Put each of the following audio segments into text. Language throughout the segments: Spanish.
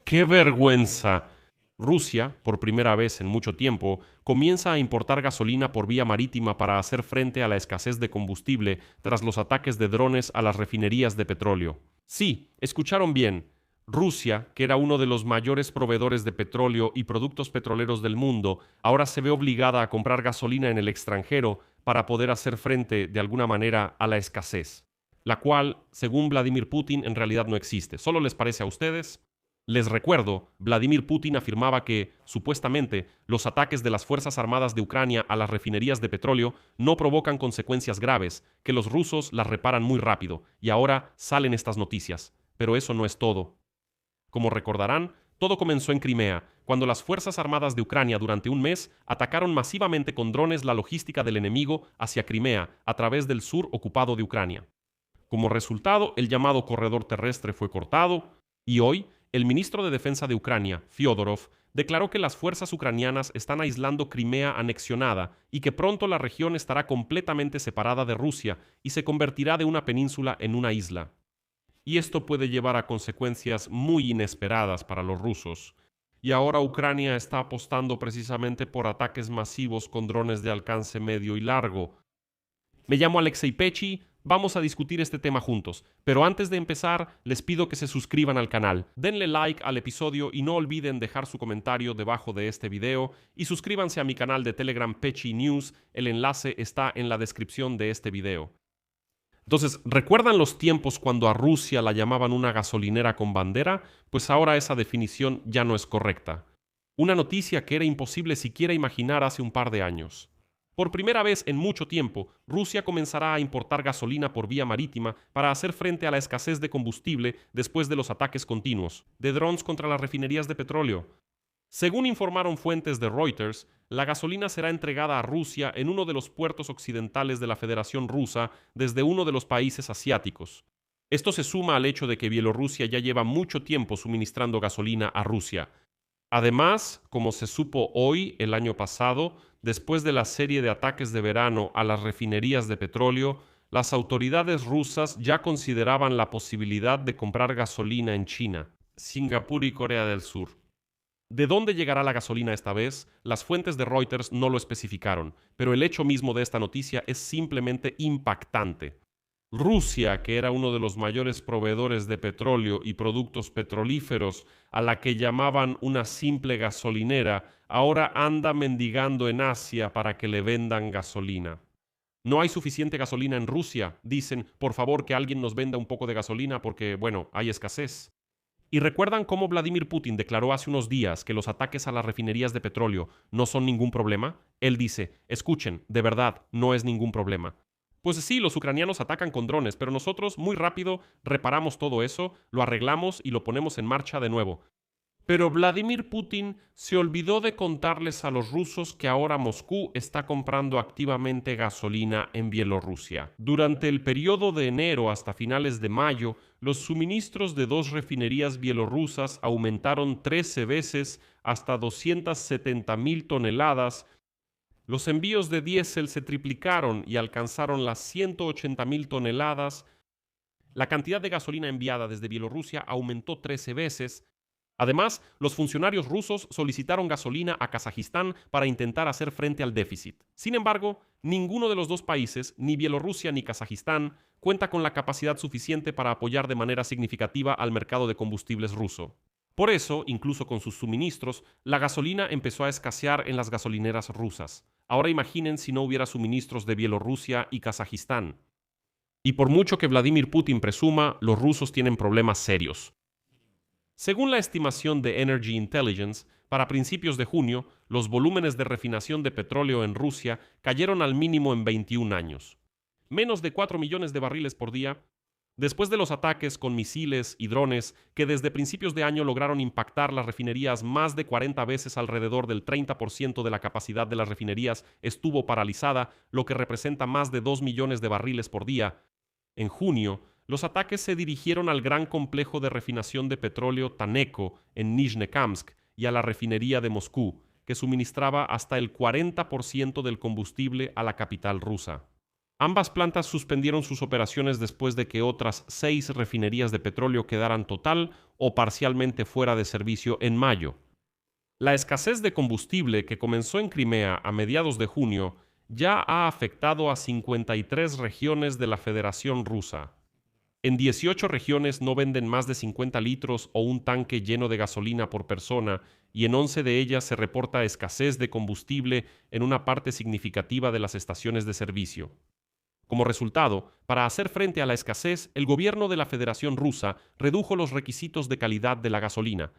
¡Qué vergüenza! Rusia, por primera vez en mucho tiempo, comienza a importar gasolina por vía marítima para hacer frente a la escasez de combustible tras los ataques de drones a las refinerías de petróleo. Sí, escucharon bien. Rusia, que era uno de los mayores proveedores de petróleo y productos petroleros del mundo, ahora se ve obligada a comprar gasolina en el extranjero para poder hacer frente de alguna manera a la escasez, la cual, según Vladimir Putin, en realidad no existe. ¿Solo les parece a ustedes? Les recuerdo, Vladimir Putin afirmaba que, supuestamente, los ataques de las Fuerzas Armadas de Ucrania a las refinerías de petróleo no provocan consecuencias graves, que los rusos las reparan muy rápido, y ahora salen estas noticias. Pero eso no es todo. Como recordarán, todo comenzó en Crimea, cuando las Fuerzas Armadas de Ucrania durante un mes atacaron masivamente con drones la logística del enemigo hacia Crimea a través del sur ocupado de Ucrania. Como resultado, el llamado corredor terrestre fue cortado, y hoy, el ministro de Defensa de Ucrania, Fyodorov, declaró que las fuerzas ucranianas están aislando Crimea anexionada y que pronto la región estará completamente separada de Rusia y se convertirá de una península en una isla. Y esto puede llevar a consecuencias muy inesperadas para los rusos. Y ahora Ucrania está apostando precisamente por ataques masivos con drones de alcance medio y largo. Me llamo Alexei Pechi. Vamos a discutir este tema juntos, pero antes de empezar, les pido que se suscriban al canal, denle like al episodio y no olviden dejar su comentario debajo de este video y suscríbanse a mi canal de Telegram Pechi News, el enlace está en la descripción de este video. Entonces, ¿recuerdan los tiempos cuando a Rusia la llamaban una gasolinera con bandera? Pues ahora esa definición ya no es correcta. Una noticia que era imposible siquiera imaginar hace un par de años. Por primera vez en mucho tiempo, Rusia comenzará a importar gasolina por vía marítima para hacer frente a la escasez de combustible después de los ataques continuos de drones contra las refinerías de petróleo. Según informaron fuentes de Reuters, la gasolina será entregada a Rusia en uno de los puertos occidentales de la Federación Rusa desde uno de los países asiáticos. Esto se suma al hecho de que Bielorrusia ya lleva mucho tiempo suministrando gasolina a Rusia. Además, como se supo hoy, el año pasado, después de la serie de ataques de verano a las refinerías de petróleo, las autoridades rusas ya consideraban la posibilidad de comprar gasolina en China, Singapur y Corea del Sur. ¿De dónde llegará la gasolina esta vez? Las fuentes de Reuters no lo especificaron, pero el hecho mismo de esta noticia es simplemente impactante. Rusia, que era uno de los mayores proveedores de petróleo y productos petrolíferos, a la que llamaban una simple gasolinera, ahora anda mendigando en Asia para que le vendan gasolina. No hay suficiente gasolina en Rusia, dicen, por favor que alguien nos venda un poco de gasolina porque, bueno, hay escasez. ¿Y recuerdan cómo Vladimir Putin declaró hace unos días que los ataques a las refinerías de petróleo no son ningún problema? Él dice, escuchen, de verdad, no es ningún problema. Pues sí, los ucranianos atacan con drones, pero nosotros muy rápido reparamos todo eso, lo arreglamos y lo ponemos en marcha de nuevo. Pero Vladimir Putin se olvidó de contarles a los rusos que ahora Moscú está comprando activamente gasolina en Bielorrusia. Durante el periodo de enero hasta finales de mayo, los suministros de dos refinerías bielorrusas aumentaron 13 veces hasta 270.000 toneladas. Los envíos de diésel se triplicaron y alcanzaron las 180.000 toneladas. La cantidad de gasolina enviada desde Bielorrusia aumentó 13 veces. Además, los funcionarios rusos solicitaron gasolina a Kazajistán para intentar hacer frente al déficit. Sin embargo, ninguno de los dos países, ni Bielorrusia ni Kazajistán, cuenta con la capacidad suficiente para apoyar de manera significativa al mercado de combustibles ruso. Por eso, incluso con sus suministros, la gasolina empezó a escasear en las gasolineras rusas. Ahora imaginen si no hubiera suministros de Bielorrusia y Kazajistán. Y por mucho que Vladimir Putin presuma, los rusos tienen problemas serios. Según la estimación de Energy Intelligence, para principios de junio, los volúmenes de refinación de petróleo en Rusia cayeron al mínimo en 21 años. Menos de 4 millones de barriles por día, después de los ataques con misiles y drones que desde principios de año lograron impactar las refinerías más de 40 veces. Alrededor del 30% de la capacidad de las refinerías estuvo paralizada, lo que representa más de 2 millones de barriles por día. En junio, los ataques se dirigieron al gran complejo de refinación de petróleo Taneco en Nizhnekamsk y a la refinería de Moscú, que suministraba hasta el 40% del combustible a la capital rusa. Ambas plantas suspendieron sus operaciones después de que otras 6 refinerías de petróleo quedaran total o parcialmente fuera de servicio en mayo. La escasez de combustible que comenzó en Crimea a mediados de junio ya ha afectado a 53 regiones de la Federación Rusa. En 18 regiones no venden más de 50 litros o un tanque lleno de gasolina por persona, y en 11 de ellas se reporta escasez de combustible en una parte significativa de las estaciones de servicio. Como resultado, para hacer frente a la escasez, el gobierno de la Federación Rusa redujo los requisitos de calidad de la gasolina.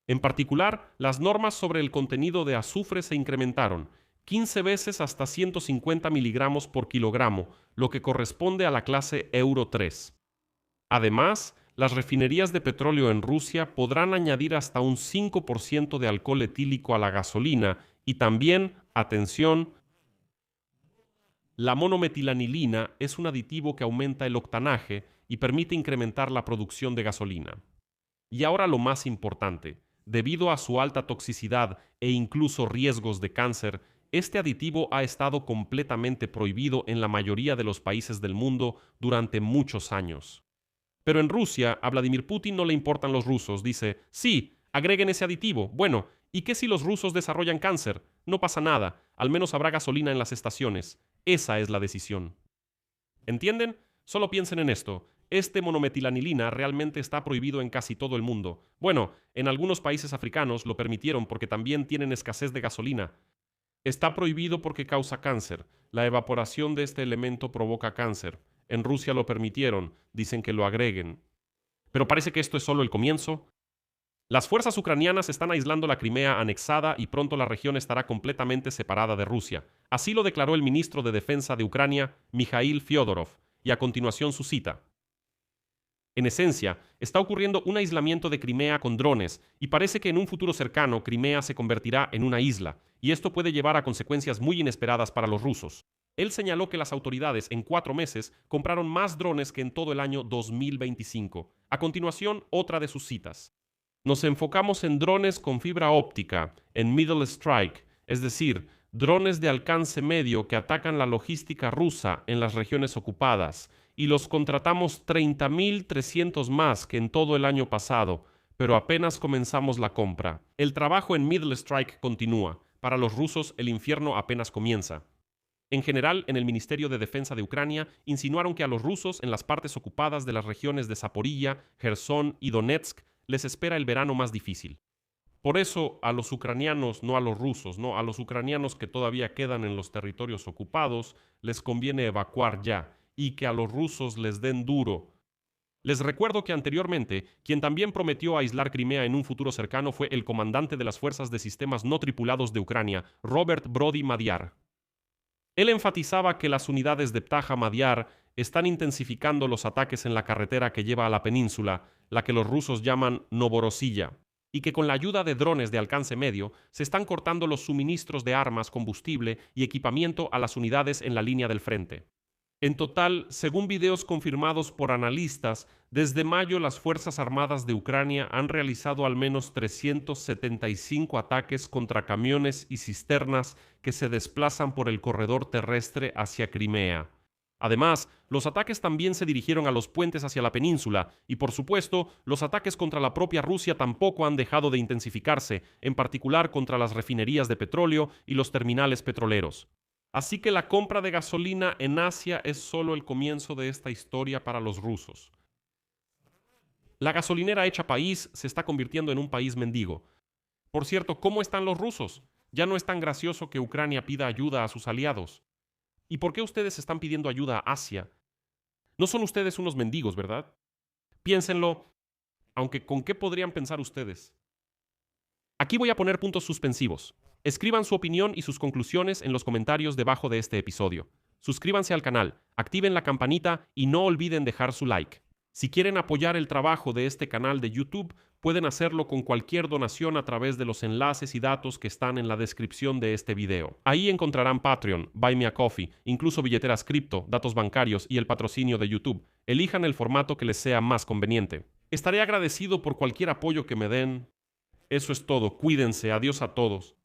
En particular, las normas sobre el contenido de azufre se incrementaron 15 veces hasta 150 miligramos por kilogramo, lo que corresponde a la clase Euro 3. Además, las refinerías de petróleo en Rusia podrán añadir hasta un 5% de alcohol etílico a la gasolina y también, atención, la monometilanilina es un aditivo que aumenta el octanaje y permite incrementar la producción de gasolina. Y ahora lo más importante, debido a su alta toxicidad e incluso riesgos de cáncer, este aditivo ha estado completamente prohibido en la mayoría de los países del mundo durante muchos años. Pero en Rusia, a Vladimir Putin no le importan los rusos. Dice, sí, agreguen ese aditivo. Bueno, ¿y qué si los rusos desarrollan cáncer? No pasa nada, al menos habrá gasolina en las estaciones. Esa es la decisión. ¿Entienden? Solo piensen en esto. Este monometilanilina realmente está prohibido en casi todo el mundo. Bueno, en algunos países africanos lo permitieron porque también tienen escasez de gasolina. Está prohibido porque causa cáncer. La evaporación de este elemento provoca cáncer. En Rusia lo permitieron, dicen que lo agreguen. Pero parece que esto es solo el comienzo. Las fuerzas ucranianas están aislando la Crimea anexada y pronto la región estará completamente separada de Rusia. Así lo declaró el ministro de Defensa de Ucrania, Mikhail Fyodorov, y a continuación su cita. En esencia, está ocurriendo un aislamiento de Crimea con drones y parece que en un futuro cercano Crimea se convertirá en una isla, y esto puede llevar a consecuencias muy inesperadas para los rusos. Él señaló que las autoridades en 4 meses compraron más drones que en todo el año 2025. A continuación, otra de sus citas. Nos enfocamos en drones con fibra óptica, en Middle Strike, es decir, drones de alcance medio que atacan la logística rusa en las regiones ocupadas, y los contratamos 30.300 más que en todo el año pasado, pero apenas comenzamos la compra. El trabajo en Middle Strike continúa. Para los rusos, el infierno apenas comienza. En general, en el Ministerio de Defensa de Ucrania insinuaron que a los rusos en las partes ocupadas de las regiones de Zaporilla, Jersón y Donetsk les espera el verano más difícil. Por eso, a los ucranianos, no a los rusos, no, a los ucranianos que todavía quedan en los territorios ocupados, les conviene evacuar ya, y que a los rusos les den duro. Les recuerdo que anteriormente, quien también prometió aislar Crimea en un futuro cercano fue el comandante de las fuerzas de sistemas no tripulados de Ucrania, Robert Brody Madiar. Él enfatizaba que las unidades de Ptaja Madiar están intensificando los ataques en la carretera que lleva a la península, la que los rusos llaman Novorossiya, y que con la ayuda de drones de alcance medio se están cortando los suministros de armas, combustible y equipamiento a las unidades en la línea del frente. En total, según videos confirmados por analistas, desde mayo las Fuerzas Armadas de Ucrania han realizado al menos 375 ataques contra camiones y cisternas que se desplazan por el corredor terrestre hacia Crimea. Además, los ataques también se dirigieron a los puentes hacia la península y, por supuesto, los ataques contra la propia Rusia tampoco han dejado de intensificarse, en particular contra las refinerías de petróleo y los terminales petroleros. Así que la compra de gasolina en Asia es solo el comienzo de esta historia para los rusos. La gasolinera hecha país se está convirtiendo en un país mendigo. Por cierto, ¿cómo están los rusos? Ya no es tan gracioso que Ucrania pida ayuda a sus aliados. ¿Y por qué ustedes están pidiendo ayuda a Asia? No son ustedes unos mendigos, ¿verdad? Piénsenlo, aunque ¿con qué podrían pensar ustedes? Aquí voy a poner puntos suspensivos. Escriban su opinión y sus conclusiones en los comentarios debajo de este episodio. Suscríbanse al canal, activen la campanita y no olviden dejar su like. Si quieren apoyar el trabajo de este canal de YouTube, pueden hacerlo con cualquier donación a través de los enlaces y datos que están en la descripción de este video. Ahí encontrarán Patreon, Buy Me a Coffee, incluso billeteras cripto, datos bancarios y el patrocinio de YouTube. Elijan el formato que les sea más conveniente. Estaré agradecido por cualquier apoyo que me den. Eso es todo. Cuídense. Adiós a todos.